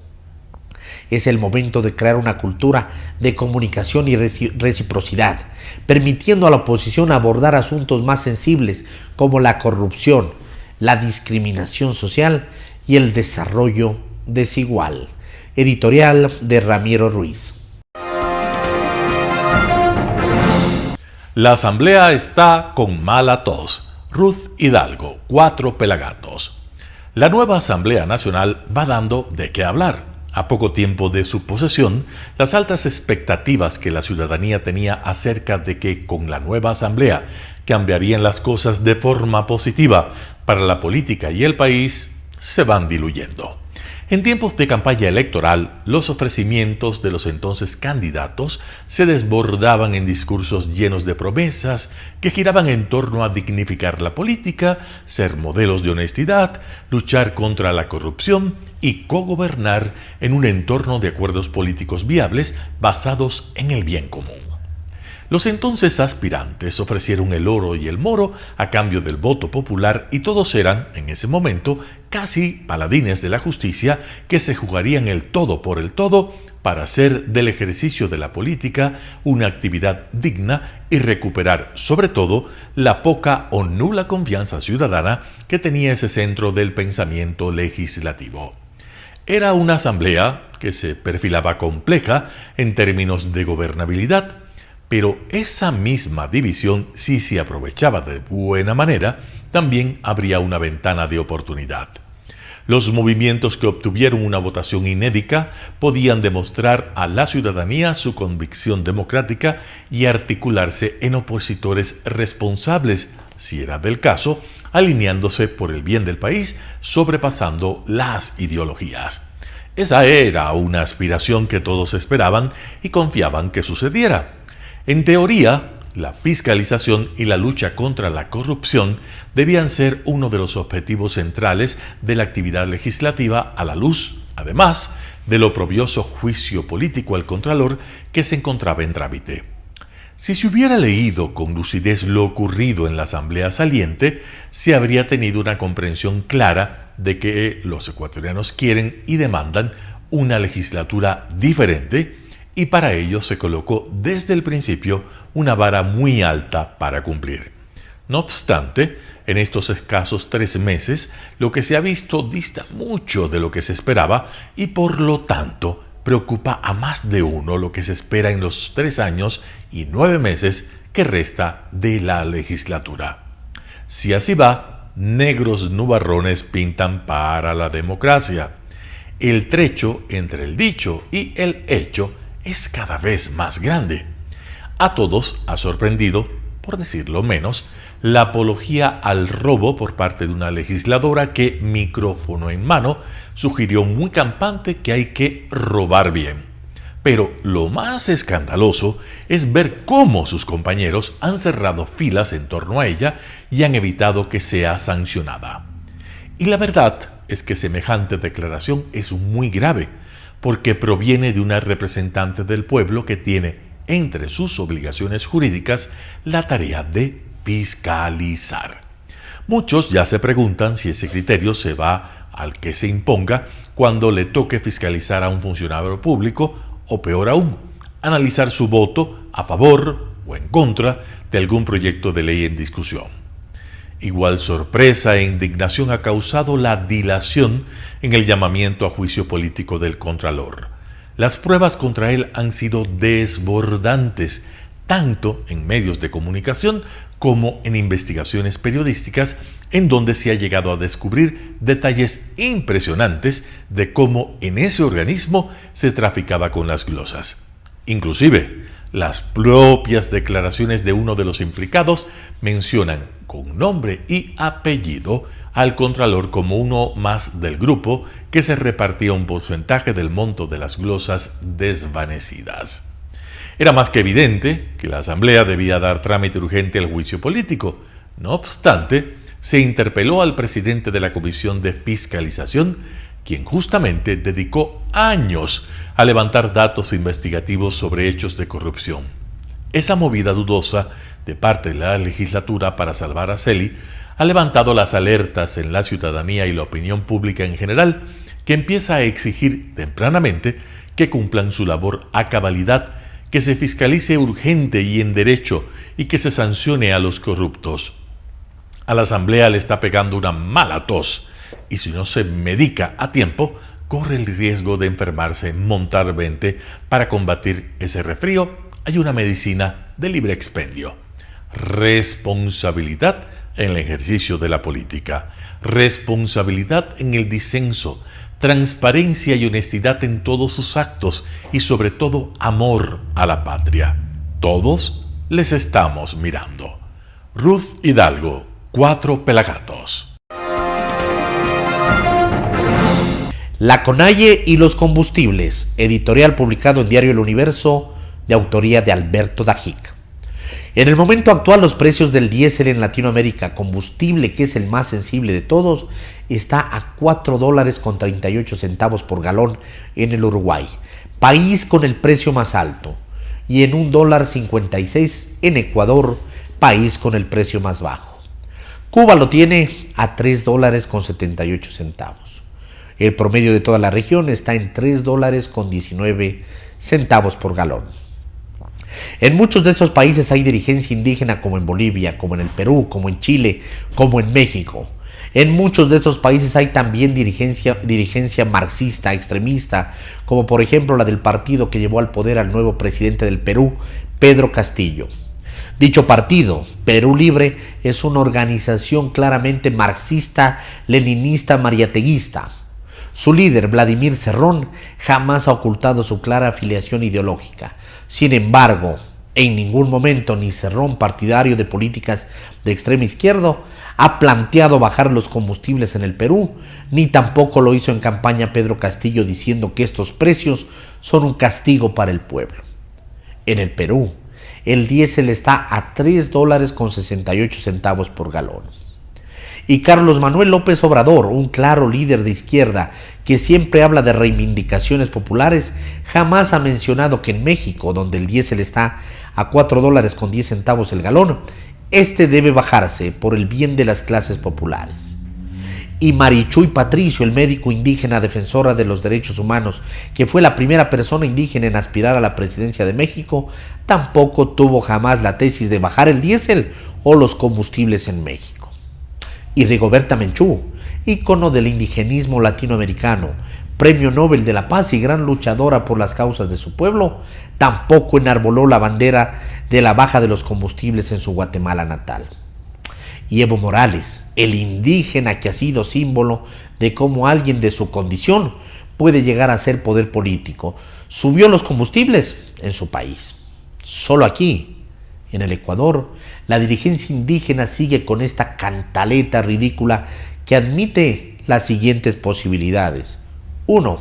Es el momento de crear una cultura de comunicación y reciprocidad, permitiendo a la oposición abordar asuntos más sensibles como la corrupción, la discriminación social y el desarrollo desigual. Editorial de Ramiro Ruiz. La asamblea está con mala tos. Ruth Hidalgo, 4 pelagatos. La nueva Asamblea Nacional va dando de qué hablar. A poco tiempo de su posesión, las altas expectativas que la ciudadanía tenía acerca de que con la nueva Asamblea cambiarían las cosas de forma positiva para la política y el país se van diluyendo. En tiempos de campaña electoral, los ofrecimientos de los entonces candidatos se desbordaban en discursos llenos de promesas que giraban en torno a dignificar la política, ser modelos de honestidad, luchar contra la corrupción y cogobernar en un entorno de acuerdos políticos viables basados en el bien común. Los entonces aspirantes ofrecieron el oro y el moro a cambio del voto popular y todos eran, en ese momento, casi paladines de la justicia que se jugarían el todo por el todo para hacer del ejercicio de la política una actividad digna y recuperar, sobre todo, la poca o nula confianza ciudadana que tenía ese centro del pensamiento legislativo. Era una asamblea que se perfilaba compleja en términos de gobernabilidad, pero esa misma división, si se aprovechaba de buena manera, también habría una ventana de oportunidad. Los movimientos que obtuvieron una votación inédita podían demostrar a la ciudadanía su convicción democrática y articularse en opositores responsables, si era del caso, alineándose por el bien del país, sobrepasando las ideologías. Esa era una aspiración que todos esperaban y confiaban que sucediera. En teoría, la fiscalización y la lucha contra la corrupción debían ser uno de los objetivos centrales de la actividad legislativa a la luz, además, del oprobioso juicio político al Contralor que se encontraba en trámite. Si se hubiera leído con lucidez lo ocurrido en la asamblea saliente, se habría tenido una comprensión clara de que los ecuatorianos quieren y demandan una legislatura diferente, y para ello se colocó desde el principio una vara muy alta para cumplir. No obstante, en estos escasos 3 meses, lo que se ha visto dista mucho de lo que se esperaba y por lo tanto preocupa a más de uno lo que se espera en los 3 años y 9 meses que resta de la legislatura. Si así va, negros nubarrones pintan para la democracia. El trecho entre el dicho y el hecho es cada vez más grande. A todos ha sorprendido, por decirlo menos, la apología al robo por parte de una legisladora que, micrófono en mano, sugirió muy campante que hay que robar bien. Pero lo más escandaloso es ver cómo sus compañeros han cerrado filas en torno a ella y han evitado que sea sancionada. Y la verdad es que semejante declaración es muy grave, porque proviene de una representante del pueblo que tiene entre sus obligaciones jurídicas la tarea de fiscalizar. Muchos ya se preguntan si ese criterio se va al que se imponga cuando le toque fiscalizar a un funcionario público o, peor aún, analizar su voto a favor o en contra de algún proyecto de ley en discusión. Igual sorpresa e indignación ha causado la dilación en el llamamiento a juicio político del Contralor. Las pruebas contra él han sido desbordantes, tanto en medios de comunicación como en investigaciones periodísticas, en donde se ha llegado a descubrir detalles impresionantes de cómo en ese organismo se traficaba con las glosas. Inclusive, las propias declaraciones de uno de los implicados mencionan con nombre y apellido al Contralor como uno más del grupo que se repartía un porcentaje del monto de las glosas desvanecidas. Era más que evidente que la Asamblea debía dar trámite urgente al juicio político. No obstante, se interpeló al presidente de la Comisión de Fiscalización, quien justamente dedicó años a levantar datos investigativos sobre hechos de corrupción. Esa movida dudosa de parte de la legislatura para salvar a Celi ha levantado las alertas en la ciudadanía y la opinión pública en general, que empieza a exigir tempranamente que cumplan su labor a cabalidad, que se fiscalice urgente y en derecho y que se sancione a los corruptos. A la Asamblea le está pegando una mala tos y si no se medica a tiempo, corre el riesgo de enfermarse, montar 20. Para combatir ese resfrío hay una medicina de libre expendio: responsabilidad en el ejercicio de la política, responsabilidad en el disenso, transparencia y honestidad en todos sus actos y sobre todo amor a la patria. Todos les estamos mirando. Ruth Hidalgo, 4 Pelagatos. La CONAIE y los combustibles, editorial publicado en Diario El Universo, de autoría de Alberto Dajic. En el momento actual, los precios del diésel en Latinoamérica, combustible que es el más sensible de todos, está a $4.38 por galón en el Uruguay, país con el precio más alto, y en $1.56 en Ecuador, país con el precio más bajo. Cuba lo tiene a $3.78. El promedio de toda la región está en $3.19 por galón. En muchos de estos países hay dirigencia indígena, como en Bolivia, como en el Perú, como en Chile, como en México. En muchos de estos países hay también dirigencia marxista, extremista, como por ejemplo la del partido que llevó al poder al nuevo presidente del Perú, Pedro Castillo. Dicho partido, Perú Libre, es una organización claramente marxista, leninista, mariateguista. Su líder, Vladimir Cerrón, jamás ha ocultado su clara afiliación ideológica. Sin embargo, en ningún momento ni Cerrón, partidario de políticas de extrema izquierda, ha planteado bajar los combustibles en el Perú, ni tampoco lo hizo en campaña Pedro Castillo diciendo que estos precios son un castigo para el pueblo. En el Perú, el diésel está a $3.68 por galón. Y Carlos Manuel López Obrador, un claro líder de izquierda que siempre habla de reivindicaciones populares, jamás ha mencionado que en México, donde el diésel está a $4.10 el galón, este debe bajarse por el bien de las clases populares. Y Marichuy Patricio, el médico indígena defensora de los derechos humanos, que fue la primera persona indígena en aspirar a la presidencia de México, tampoco tuvo jamás la tesis de bajar el diésel o los combustibles en México. Y Rigoberta Menchú, ícono del indigenismo latinoamericano, premio Nobel de la Paz y gran luchadora por las causas de su pueblo, tampoco enarboló la bandera de la baja de los combustibles en su Guatemala natal. y Evo Morales, el indígena que ha sido símbolo de cómo alguien de su condición puede llegar a ser poder político, subió los combustibles en su país. Solo aquí, en el Ecuador, la dirigencia indígena sigue con esta cantaleta ridícula que admite las siguientes posibilidades. 1.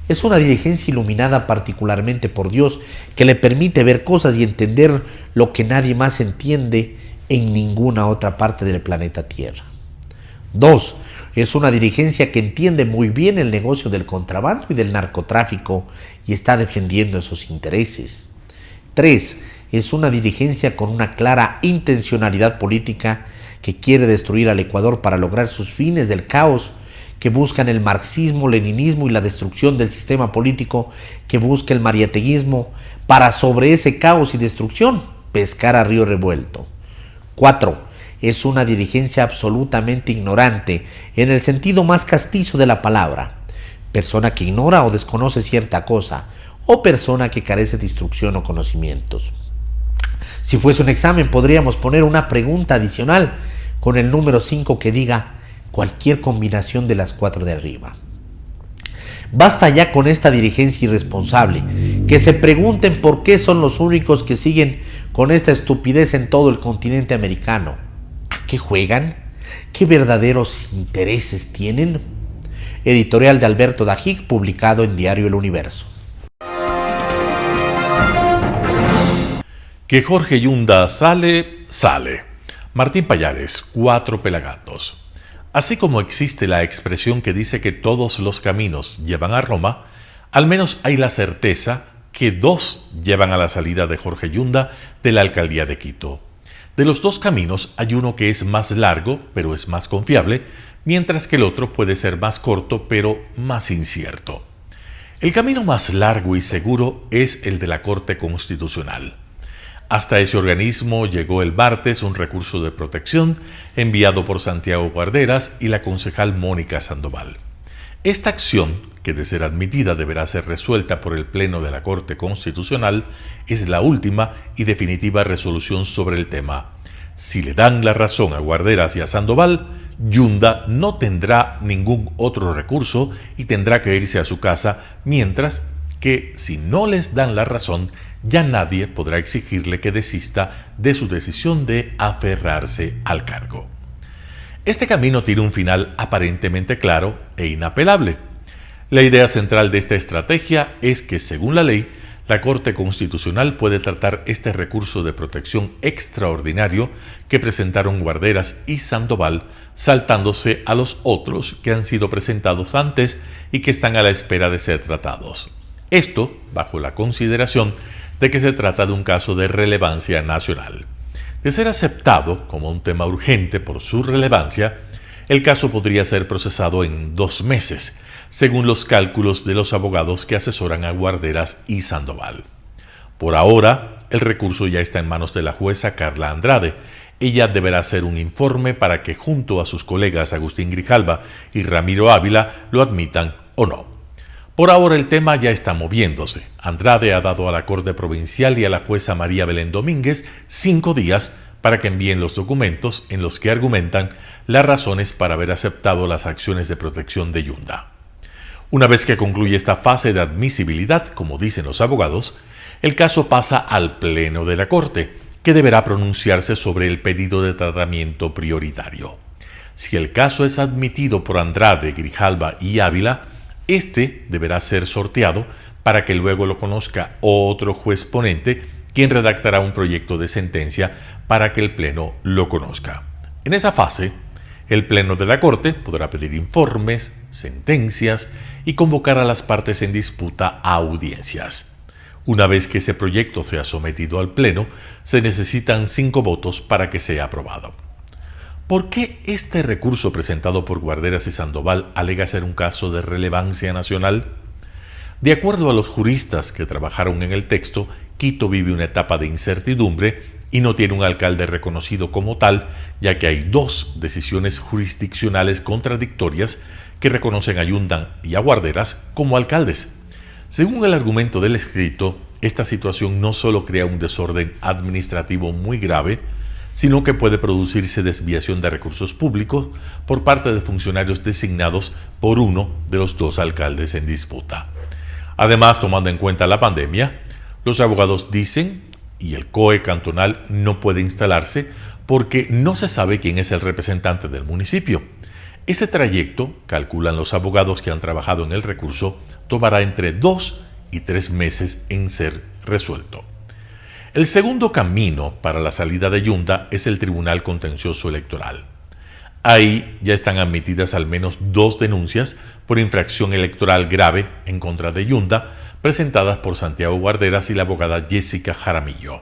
Es una dirigencia iluminada particularmente por Dios que le permite ver cosas y entender lo que nadie más entiende en ninguna otra parte del planeta Tierra. 2. Es una dirigencia que entiende muy bien el negocio del contrabando y del narcotráfico y está defendiendo esos intereses. 3. Es una dirigencia con una clara intencionalidad política que quiere destruir al Ecuador para lograr sus fines del caos, que buscan el marxismo, leninismo y la destrucción del sistema político, que busca el mariateguismo para sobre ese caos y destrucción pescar a río revuelto. 4. Es una dirigencia absolutamente ignorante en el sentido más castizo de la palabra, persona que ignora o desconoce cierta cosa, o persona que carece de instrucción o conocimientos. Si fuese un examen, podríamos poner una pregunta adicional con el número 5 que diga cualquier combinación de las 4 de arriba. Basta ya con esta dirigencia irresponsable, que se pregunten por qué son los únicos que siguen con esta estupidez en todo el continente americano. ¿A qué juegan? ¿Qué verdaderos intereses tienen? Editorial de Alberto Dajic, publicado en Diario El Universo. Que Jorge Yunda sale, sale. Martín Pallares, 4 pelagatos. Así como existe la expresión que dice que todos los caminos llevan a Roma, al menos hay la certeza que 2 llevan a la salida de Jorge Yunda de la alcaldía de Quito. De los 2 caminos hay uno que es más largo, pero es más confiable, mientras que el otro puede ser más corto, pero más incierto. El camino más largo y seguro es el de la Corte Constitucional. Hasta ese organismo llegó el martes un recurso de protección enviado por Santiago Guarderas y la concejal Mónica Sandoval. Esta acción, que de ser admitida deberá ser resuelta por el Pleno de la Corte Constitucional, es la última y definitiva resolución sobre el tema. Si le dan la razón a Guarderas y a Sandoval, Yunda no tendrá ningún otro recurso y tendrá que irse a su casa, mientras que si no les dan la razón, ya nadie podrá exigirle que desista de su decisión de aferrarse al cargo. Este camino tiene un final aparentemente claro e inapelable. La idea central de esta estrategia es que, según la ley, la Corte Constitucional puede tratar este recurso de protección extraordinario que presentaron Guarderas y Sandoval, saltándose a los otros que han sido presentados antes y que están a la espera de ser tratados. Esto bajo la consideración de que se trata de un caso de relevancia nacional. De ser aceptado como un tema urgente por su relevancia, el caso podría ser procesado en 2 meses, según los cálculos de los abogados que asesoran a Guarderas y Sandoval. Por ahora, el recurso ya está en manos de la jueza Carla Andrade. Ella deberá hacer un informe para que junto a sus colegas Agustín Grijalva y Ramiro Ávila lo admitan o no. Por ahora el tema ya está moviéndose. Andrade ha dado a la Corte Provincial y a la jueza María Belén Domínguez 5 días para que envíen los documentos en los que argumentan las razones para haber aceptado las acciones de protección de Yunda. Una vez que concluye esta fase de admisibilidad, como dicen los abogados, el caso pasa al Pleno de la Corte, que deberá pronunciarse sobre el pedido de tratamiento prioritario. Si el caso es admitido por Andrade, Grijalva y Ávila, este deberá ser sorteado para que luego lo conozca otro juez ponente, quien redactará un proyecto de sentencia para que el Pleno lo conozca. En esa fase, el Pleno de la Corte podrá pedir informes, sentencias y convocar a las partes en disputa a audiencias. Una vez que ese proyecto sea sometido al Pleno, se necesitan 5 votos para que sea aprobado. ¿Por qué este recurso presentado por Guarderas y Sandoval alega ser un caso de relevancia nacional? De acuerdo a los juristas que trabajaron en el texto, Quito vive una etapa de incertidumbre y no tiene un alcalde reconocido como tal, ya que hay 2 decisiones jurisdiccionales contradictorias que reconocen a Yunda y a Guarderas como alcaldes. Según el argumento del escrito, esta situación no solo crea un desorden administrativo muy grave, sino que puede producirse desviación de recursos públicos por parte de funcionarios designados por uno de los dos alcaldes en disputa. Además, tomando en cuenta la pandemia, los abogados dicen, y el COE cantonal no puede instalarse porque no se sabe quién es el representante del municipio. Ese trayecto, calculan los abogados que han trabajado en el recurso, tomará entre 2 y 3 meses en ser resuelto. El segundo camino para la salida de Yunda es el Tribunal Contencioso Electoral. Ahí ya están admitidas al menos 2 denuncias por infracción electoral grave en contra de Yunda, presentadas por Santiago Guarderas y la abogada Jessica Jaramillo.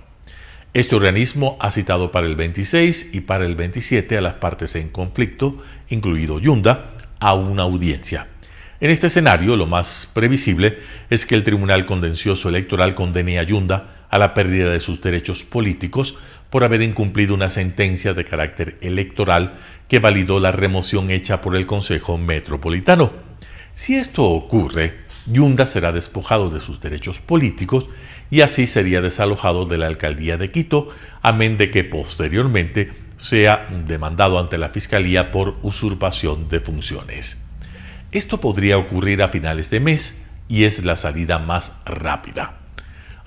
Este organismo ha citado para el 26 y para el 27 a las partes en conflicto, incluido Yunda, a una audiencia. En este escenario, lo más previsible es que el Tribunal Contencioso Electoral condene a Yunda a la pérdida de sus derechos políticos por haber incumplido una sentencia de carácter electoral que validó la remoción hecha por el Consejo Metropolitano. Si esto ocurre, Yunda será despojado de sus derechos políticos y así sería desalojado de la alcaldía de Quito, amén de que posteriormente sea demandado ante la Fiscalía por usurpación de funciones. Esto podría ocurrir a finales de mes y es la salida más rápida.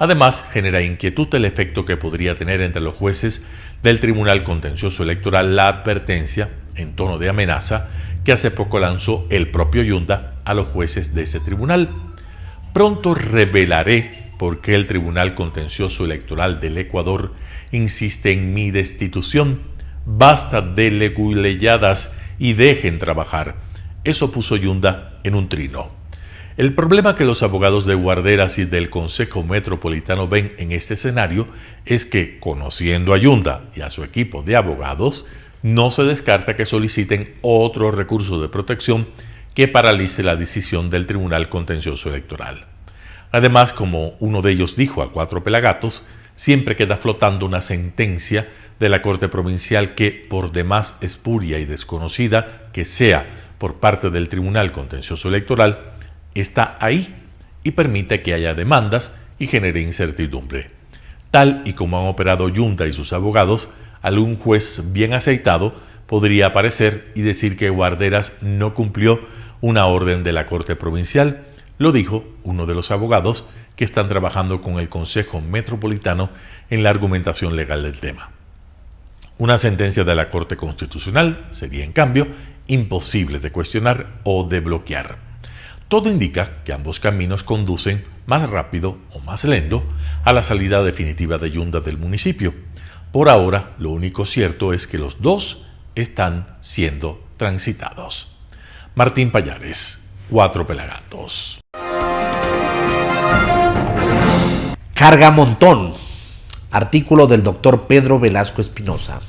Además, genera inquietud el efecto que podría tener entre los jueces del Tribunal Contencioso Electoral la advertencia, en tono de amenaza, que hace poco lanzó el propio Yunda a los jueces de ese tribunal. Pronto revelaré por qué el Tribunal Contencioso Electoral del Ecuador insiste en mi destitución. Basta de leguleyadas y dejen trabajar. Eso puso Yunda en un trino. El problema que los abogados de Guarderas y del Consejo Metropolitano ven en este escenario es que, conociendo a Yunda y a su equipo de abogados, no se descarta que soliciten otro recurso de protección que paralice la decisión del Tribunal Contencioso Electoral. Además, como uno de ellos dijo a Cuatro Pelagatos, siempre queda flotando una sentencia de la Corte Provincial que, por demás espuria y desconocida que sea por parte del Tribunal Contencioso Electoral, está ahí y permite que haya demandas y genere incertidumbre. Tal y como han operado Yunda y sus abogados, algún juez bien aceitado podría aparecer y decir que Guarderas no cumplió una orden de la Corte Provincial, lo dijo uno de los abogados que están trabajando con el Consejo Metropolitano en la argumentación legal del tema. Una sentencia de la Corte Constitucional sería, en cambio, imposible de cuestionar o de bloquear. Todo indica que ambos caminos conducen más rápido o más lento a la salida definitiva de Yunda del municipio. Por ahora, lo único cierto es que los dos están siendo transitados. Martín Payares, Cuatro Pelagatos. Cargamontón. Artículo del doctor Pedro Velasco Espinosa.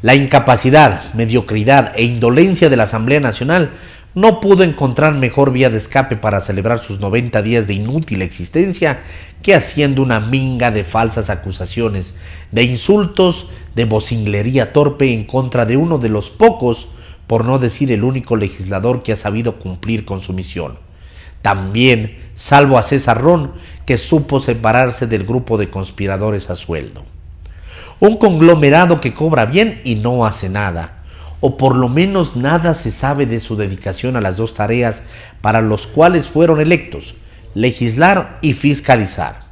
La incapacidad, mediocridad e indolencia de la Asamblea Nacional no pudo encontrar mejor vía de escape para celebrar sus 90 días de inútil existencia que haciendo una minga de falsas acusaciones, de insultos, de vocinglería torpe en contra de uno de los pocos, por no decir el único legislador que ha sabido cumplir con su misión. También, salvo a César Ron, que supo separarse del grupo de conspiradores a sueldo. Un conglomerado que cobra bien y no hace nada, o por lo menos nada se sabe de su dedicación a las dos tareas para los cuales fueron electos, legislar y fiscalizar.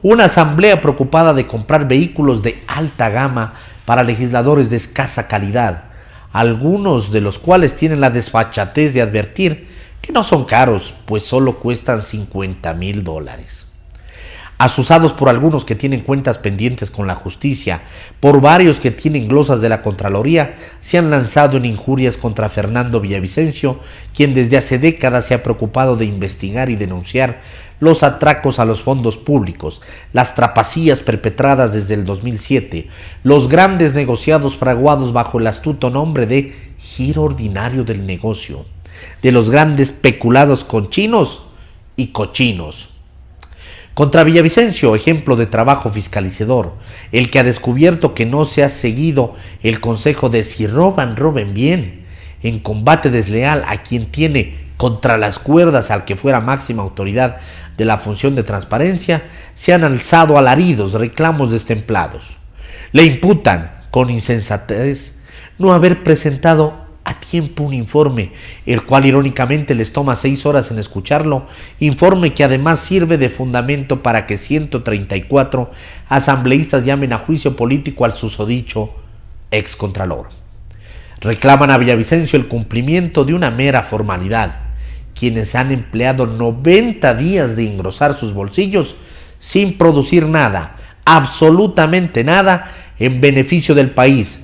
Una asamblea preocupada de comprar vehículos de alta gama para legisladores de escasa calidad, algunos de los cuales tienen la desfachatez de advertir que no son caros, pues solo cuestan $50,000. Asusados por algunos que tienen cuentas pendientes con la justicia, por varios que tienen glosas de la Contraloría, se han lanzado en injurias contra Fernando Villavicencio, quien desde hace décadas se ha preocupado de investigar y denunciar los atracos a los fondos públicos, las trapacías perpetradas desde el 2007, los grandes negociados fraguados bajo el astuto nombre de giro ordinario del negocio, de los grandes peculados conchinos y cochinos. Contra Villavicencio, ejemplo de trabajo fiscalizador, el que ha descubierto que no se ha seguido el consejo de si roban, roben bien, en combate desleal a quien tiene contra las cuerdas al que fuera máxima autoridad de la función de transparencia, se han alzado alaridos, reclamos destemplados. Le imputan, con insensatez no haber presentado a tiempo un informe, el cual irónicamente les toma 6 horas en escucharlo, informe que además sirve de fundamento para que 134 asambleístas llamen a juicio político al susodicho excontralor. Reclaman a Villavicencio el cumplimiento de una mera formalidad, quienes han empleado 90 días de engrosar sus bolsillos sin producir nada, absolutamente nada, en beneficio del país,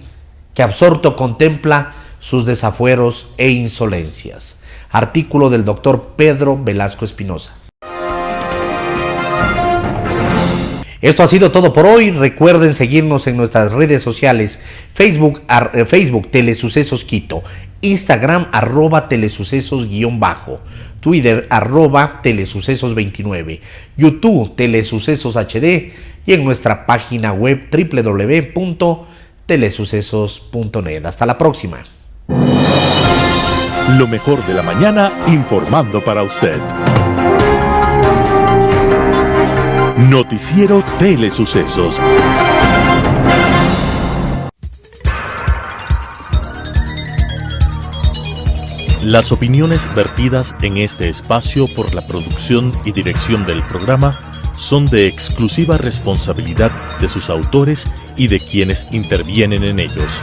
que absorto contempla sus desafueros e insolencias. Artículo del doctor Pedro Velasco Espinosa. Esto ha sido todo por hoy. Recuerden seguirnos en nuestras redes sociales: Facebook Telesucesos Quito, Instagram @telesucesos_, Twitter @telesucesos29, YouTube Telesucesos HD y en nuestra página web www.telesucesos.net. Hasta la próxima. Lo mejor de la mañana informando para usted. Noticiero Telesucesos. Las opiniones vertidas en este espacio por la producción y dirección del programa son de exclusiva responsabilidad de sus autores y de quienes intervienen en ellos.